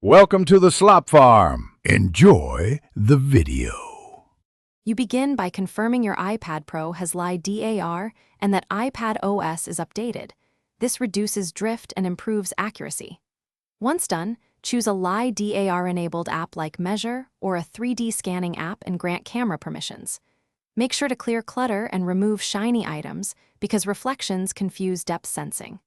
Welcome to the Slop Farm. Enjoy the video. You begin by confirming your iPad Pro has LiDAR and that iPad OS is updated. This reduces drift and improves accuracy. Once done, choose a LiDAR-enabled app like Measure or a 3D scanning app and grant camera permissions. Make sure to clear clutter and remove shiny items because reflections confuse depth sensing.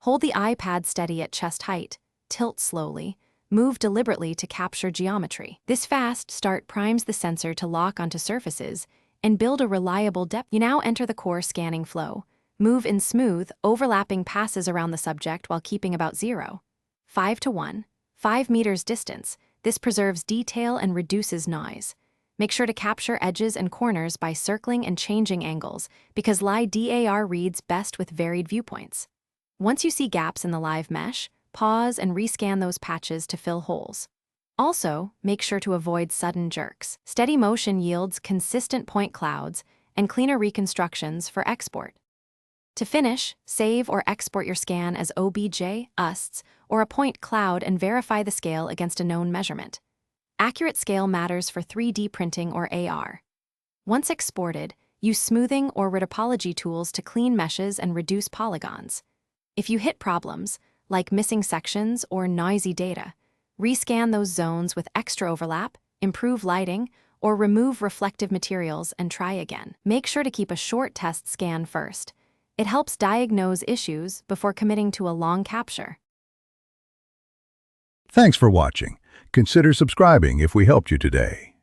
Hold the iPad steady at chest height, tilt slowly, move deliberately to capture geometry. This fast start primes the sensor to lock onto surfaces and build a reliable depth. You now enter the core scanning flow. Move in smooth, overlapping passes around the subject while keeping about 0.5 to 5 meters distance. This preserves detail and reduces noise. Make sure to capture edges and corners by circling and changing angles because LiDAR reads best with varied viewpoints. Once you see gaps in the live mesh, pause and rescan those patches to fill holes. Also, make sure to avoid sudden jerks. Steady motion yields consistent point clouds and cleaner reconstructions for export. To finish, save or export your scan as OBJ, USTs, or a point cloud and verify the scale against a known measurement. Accurate scale matters for 3D printing or AR. Once exported, use smoothing or retopology tools to clean meshes and reduce polygons. If you hit problems, like missing sections or noisy data, rescan those zones with extra overlap, improve lighting, or remove reflective materials and try again. Make sure to keep a short test scan first. It helps diagnose issues before committing to a long capture. Thanks for watching. Consider subscribing if we helped you today.